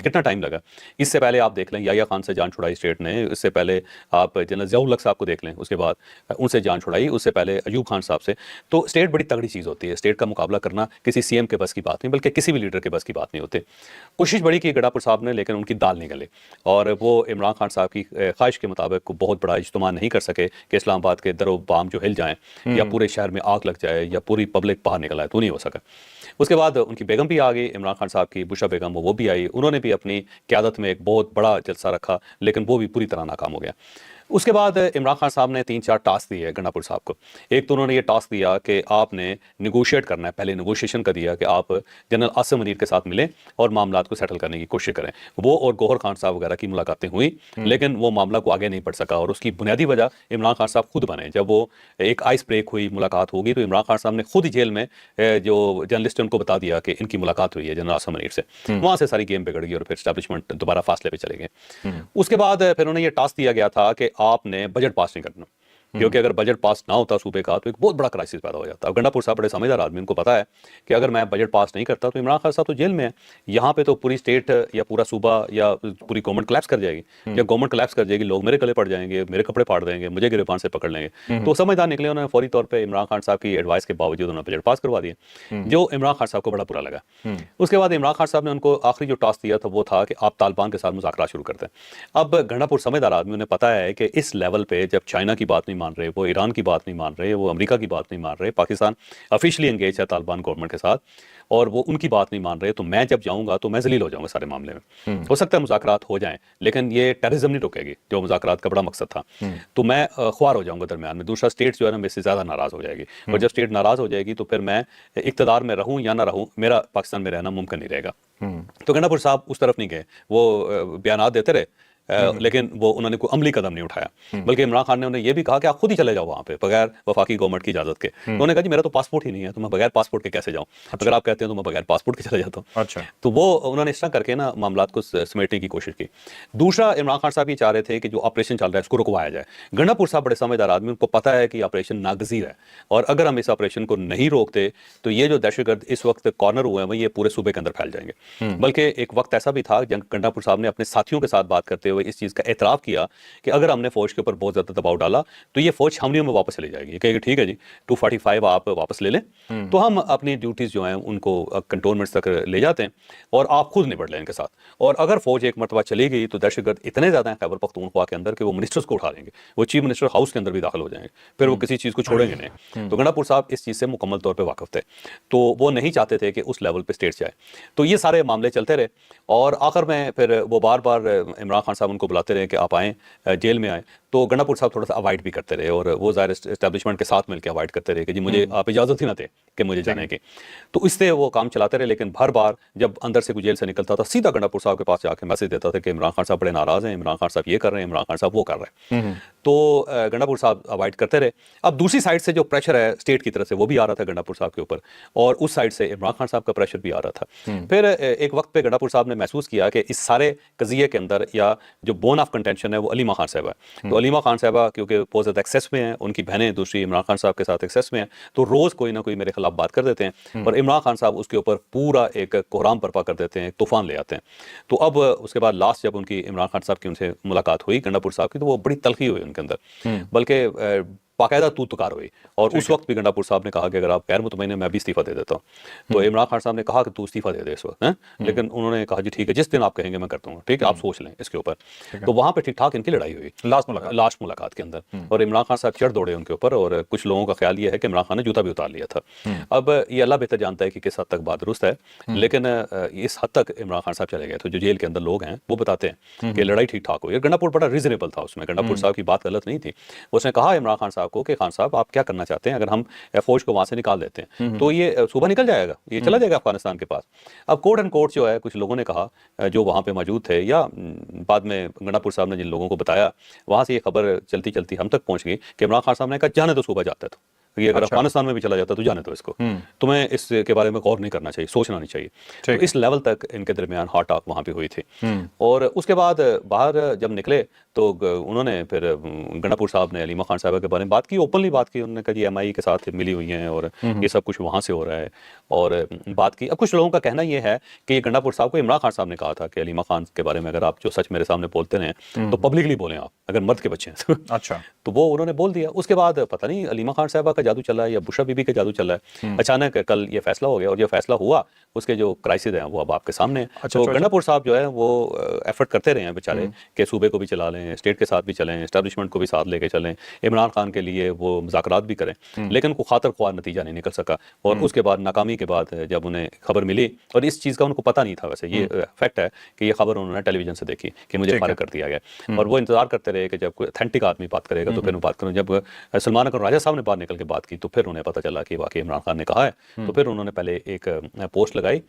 کتنا ٹائم لگا. اس سے پہلے آپ دیکھ لیں یحییٰ خان سے جان چھڑائی اسٹیٹ نے, اس سے پہلے آپ جنرل ضیاء الحق صاحب کو دیکھ لیں, اس کے بعد ان سے جان چھڑائی, اس سے پہلے ایوب خان صاحب سے. تو اسٹیٹ بڑی تگڑی چیز ہوتی ہے, اسٹیٹ کا مقابلہ کرنا کسی سی ایم کے بس کی بات نہیں, بلکہ کسی بھی لیڈر کے بس کی بات نہیں ہوتی. کوشش بڑی کی گنڈا پور صاحب نے, لیکن ان کی دال نہیں گلے, اور وہ عمران خان صاحب کی خواہش کے مطابق بہت بڑا اجتماع نہیں کر سکے کہ اسلام آباد کے در و بام جو ہل جائیں یا پورے شہر میں آگ لگ جائے یا پوری پبلک باہر نکل آئے, تو نہیں ہو سکا. اس کے بعد ان کی بیگم بھی آ گئی, عمران خان صاحب کی بشرا بیگم, وہ بھی آئی, انہوں نے بھی اپنی قیادت میں ایک بہت بڑا جلسہ رکھا, لیکن وہ بھی پوری طرح ناکام ہو گیا. اس کے بعد عمران خان صاحب نے 3-4 ٹاسک دیے گنڈا پور صاحب کو. ایک تو انہوں نے یہ ٹاسک دیا کہ آپ نے نیگوشیٹ کرنا ہے, پہلے نیگوشیشن کا دیا کہ آپ جنرل عاصم منیر کے ساتھ ملیں اور معاملات کو سیٹل کرنے کی کوشش کریں. وہ اور گوہر خان صاحب وغیرہ کی ملاقاتیں ہوئیں, لیکن وہ معاملہ کو آگے نہیں بڑھ سکا, اور اس کی بنیادی وجہ عمران خان صاحب خود بنے. جب وہ ایک آئس بریک ہوئی, ملاقات ہوگی, تو عمران خان صاحب نے خود ہی جیل میں جو جرنلسٹ ان کو بتا دیا کہ ان کی ملاقات ہوئی ہے جنرل عاصم منیر سے. وہاں سے ساری گیم بگڑ گئی اور پھر اسٹیبلشمنٹ دوبارہ فاصلے پہ چلے گئے. اس کے بعد پھر انہوں نے یہ ٹاسک دیا گیا تھا کہ آپ نے بجٹ پاس نہیں کرنا, کیونکہ اگر بجٹ پاس نہ ہوتا صوبے کا تو ایک بہت بڑا کرائسس پیدا ہو جاتا. اب گنڈا پور صاحب بڑے سمجھدار آدمی, ان کو پتا ہے کہ اگر میں بجٹ پاس نہیں کرتا تو عمران خان صاحب تو جیل میں ہے, یہاں پہ تو پوری اسٹیٹ یا پورا صوبہ یا پوری گورنمنٹ کلیپس کر جائے گی. جب گورنمنٹ کلیپس کر جائے گی, لوگ میرے گلے پڑ جائیں گے, میرے کپڑے پھاڑ دیں گے, مجھے گریبان سے پکڑ لیں گے. تو سمجھدار نکلے, انہوں نے فوری طور پہ عمران خان صاحب کی ایڈوائس کے باوجود انہوں نے بجٹ پاس کروا دیا, جو عمران خان صاحب کو بڑا برا لگا. اس کے بعد عمران خان صاحب نے ان کو آخری جو ٹاسک دیا تھا وہ تھا کہ آپ طالبان کے ساتھ مذاکرات شروع کرتے ہیں. اب گنڈا پور سمجھدار آدمی, انہیں پتا ہے کہ اس لیول پہ جب چائنا کی بات نہیں مان رہے, وہ ایران کی بات نہیں مان رہے, وہ امریکہ کی بات نہیں مان رہے, پاکستان آفیشلی انگیج ہے طالبان گورنمنٹ کے ساتھ, اور وہ ان کی بات نہیں مان رہے, تو میں جب جاؤں گا تو میں ذلیل ہو جاؤں گا سارے معاملے میں. ہو سکتا ہے مذاکرات ہو جائیں, لیکن یہ ٹیررزم نہیں رکے گی جو مذاکرات کا بڑا مقصد تھا. تو میں خوار ہو جاؤں گا درمیان میں, دوسرا اسٹیٹ جو ہے نا میرے سے زیادہ ناراض ہو جائے گی, اور جب اسٹیٹ ناراض ہو جائے گی تو پھر میں اقتدار میں رہوں یا نہ رہوں, میرا پاکستان میں رہنا ممکن نہیں رہے گا. تو گنڈا پور صاحب اس طرف نہیں گئے, وہ بیانات دیتے رہے, لیکن وہ انہوں نے کوئی عملی قدم نہیں اٹھایا. بلکہ عمران خان نے انہیں یہ بھی کہا کہ آپ خود ہی چلے جاؤ وہاں پہ بغیر وفاقی گورنمنٹ کی اجازت کے. انہوں نے کہا جی میرا تو پاسپورٹ ہی نہیں ہے, تو میں بغیر پاسپورٹ کے کیسے جاؤں, اگر آپ کہتے ہیں تو میں بغیر پاسپورٹ کے چلے جاتا ہوں. تو وہ انہوں نے اس طرح کر کے نا معاملات کو سمیٹنے کی کوشش کی. دوسرا عمران خان صاحب یہ چاہ رہے تھے کہ جو آپریشن چل رہا ہے اس کو رکوایا جائے. گنڈا پور صاحب بڑے سمجھدار آدمی, ان کو پتا ہے کہ آپریشن ناگزیر ہے, اور اگر ہم اس آپریشن کو نہیں روکتے تو یہ جو دہشت گرد اس وقت کارنر ہوئے ہیں یہ پورے صوبے کے اندر پھیل جائیں گے. بلکہ ایک وقت ایسا بھی تھا جب گنڈا پور صاحب نے اپنے ساتھیوں کے ساتھ بات کرتے ہوئے اس چیز کا اعتراف کیا کہ اگر ہم نے فوج کے اوپر بہت زیادہ دباؤ ڈالا تو یہ فوج چھاونیوں میں واپس چلی جائے گی, کہ ٹھیک ہے جی 245 آپ واپس لے لیں, تو ہم اپنی ڈیوٹیز جو ہیں ان کو کنٹونمنٹس تک لے جاتے ہیں اور آپ خود نبٹ لیں ان کے ساتھ. اور اگر فوج ایک مرتبہ چلی گئی تو دہشت گرد اتنے زیادہ ہیں خیبر پختونخوا کے اندر کہ وہ منسٹرز کو اٹھا لیں گے, وہ چیف منسٹر ہاؤس کے اندر بھی داخل ہو جائیں گے, پھر وہ کسی چیز کو چھوڑیں گے نہیں. تو گنڈا پور صاحب اس چیز سے مکمل طور پہ واقف تھے, تو وہ نہیں چاہتے تھے کہ اس لیول پہ اسٹیٹ جائے. تو یہ سارے معاملے چلتے رہے, اور آخر میں پھر وہ بار بار عمران خان صاحب ان کو بلاتے رہے کہ آپ آئیں, جیل میں آئیں. تو گنڈا پور صاحب تھوڑا سا اوائڈ بھی کرتے رہے, اور وہ ظاہر اسٹیبلشمنٹ کے ساتھ مل کے اوائڈ کرتے رہے کہ جی مجھے آپ اجازت ہی نہ دیں کہ مجھے جانے کی. تو اس سے وہ کام چلاتے رہے, لیکن ہر بار جب اندر سے کوئی جیل سے نکلتا تھا سیدھا گنڈا پور صاحب کے پاس جا کے میسج دیتا تھا کہ عمران خان صاحب بڑے ناراض ہیں, عمران خان صاحب یہ کر رہے ہیں, عمران خان صاحب وہ کر رہے ہیں. تو گنڈا پور صاحب اوائڈ کرتے رہے. اب دوسری سائڈ سے جو پریشر ہے اسٹیٹ کی طرف سے وہ بھی آ رہا تھا گنڈا پور صاحب کے اوپر, اور اس سائڈ سے عمران خان صاحب کا پریشر بھی آ رہا تھا. پھر ایک وقت پہ گنڈا پور صاحب نے محسوس کیا کہ اس سارے قضیے کے اندر یا جو بون آف کنٹینشن ہے وہ علیمہ خان صاحبہ ہے. تو علیمہ خان صاحبہ کیونکہ بہت زیادہ ایکسیس میں ہیں, ان کی بہنیں دوسری عمران خان صاحب کے ساتھ ایکسیس میں ہیں, تو روز کوئی نہ کوئی میرے خلاف بات کر دیتے ہیں, اور عمران خان صاحب اس کے اوپر پورا ایک کوہرام برپا کر دیتے ہیں, ایک طوفان لے آتے ہیں. تو اب اس کے بعد لاسٹ جب ان کی عمران خان صاحب کی ان سے ملاقات ہوئی گنڈا پور صاحب کی, تو وہ بڑی تلخی ہوئی ان کے اندر, بلکہ باقاعدہ تو تکار ہوئی. اور اس وقت بھی گنڈا پور صاحب نے کہا کہ اگر آپ غیر مطمئن ہیں میں بھی استعفیٰ دے دیتا ہوں. تو عمران خان صاحب نے کہا کہ تو استعفیٰ دے دے اس وقت, لیکن انہوں نے کہا جی ٹھیک ہے جس دن آپ کہیں گے میں کرتا ہوں, ٹھیک ہے آپ سوچ لیں اس کے اوپر. تو وہاں پہ ٹھیک ٹھاک ان کی لڑائی ہوئی لاسٹ ملاقات کے اندر, اور عمران خان صاحب چڑھ دوڑے ان کے اوپر, اور کچھ لوگوں کا خیال یہ ہے کہ عمران خان نے جوتا بھی اتار لیا تھا. اب یہ اللہ بہتر جانتا ہے کہ کس حد تک بات درست ہے, لیکن اس حد تک عمران خان صاحب چلے گئے. تو جو جیل کے اندر لوگ ہیں وہ بتاتے ہیں کہ لڑائی ٹھیک ٹھاک ہوئی. گنڈا پور بڑا ریزنیبل تھا اس میں, گنڈا پور صاحب کی بات غلط نہیں تھی. اس نے کہا عمران خان صاحب کو کہ خان صاحب آپ کیا کرنا چاہتے ہیں, اگر ہم فوج کو وہاں سے نکال دیتے ہیں تو یہ صوبہ نکل جائے گا, یہ چلا جائے گا افغانستان کے پاس. اب کوٹ اینڈ کوٹ جو ہے کچھ لوگوں نے کہا جو وہاں پہ موجود تھے, یا بعد میں گنڈا پور صاحب نے جن لوگوں کو بتایا, وہاں سے یہ خبر چلتی چلتی ہم تک پہنچ گئی کہ عمران خان صاحب نے کہا جانے تو صوبہ جاتا ہے, تو کہ اگر افغانستان میں بھی چلا جاتا تو جانے دو اس کو, تمہیں اس کے بارے میں غور نہیں کرنا چاہیے, سوچنا نہیں چاہیے. تو اس لیول تک ان کے درمیان ہارٹ ٹاک وہاں پہ ہوئی تھی. اور اس کے بعد باہر جب نکلے تو انہوں نے پھر گنڈا پور صاحب نے علیمہ خان صاحبہ کے بارے میں بات کی, اوپنلی بات کی. انہوں نے کہا جی ایم آئی کے ساتھ ملی ہوئی ہیں اور یہ سب کچھ وہاں سے ہو رہا ہے, اور بات کی. اب کچھ لوگوں کا کہنا یہ ہے کہ یہ گنڈا پور صاحب کو عمران خان صاحب نے کہا تھا کہ علیمہ خان کے بارے میں اگر آپ جو سچ میرے سامنے بولتے رہیں تو پبلکلی بولیں آپ, اگر مرد کے بچے ہیں. اچھا, تو وہ انہوں نے بول دیا. اس کے بعد پتہ نہیں علیمہ خان صاحبہ کا جادو چلا ہے یا بشرا بی بی کا جادو چلا ہے, اچانک کل یہ فیصلہ ہو گیا, اور یہ فیصلہ ہوا اس کے جو کرائسز ہیں وہ اب آپ کے سامنے ہیں. تو گنڈا پور صاحب جو ہے وہ ایفرٹ کرتے رہے ہیں بیچارے کہ صوبے کو بھی چلا لیں, اسٹیٹ کے ساتھ بھی چلیں, اسٹیبلشمنٹ کو بھی ساتھ لے کے چلیں, عمران خان کے لیے وہ مذاکرات بھی کریں, لیکن کوئی خاطر خواہ نتیجہ نہیں نکل سکا. اور اس کے بعد ناکامی کے بعد جب انہیں خبر ملی, اور اس چیز کا ان کو پتہ نہیں تھا, ویسے یہ فیکٹ ہے کہ یہ خبر انہوں نے ٹیلی ویژن سے دیکھی کہ مجھے فارغ کر دیا گیا, اور وہ انتظار کرتے رہے کہ جب کوئی اتھینٹک آدمی بات کرے گا تو پھر میں بات کروں. جب سلمان اکرم راجہ صاحب نے باہر نکل کے بات کی تو پھر انہیں پتہ چلا کہ واقعی عمران خان نے کہا ہے. تو پھر انہوں نے پہلے ایک پوسٹ لگائی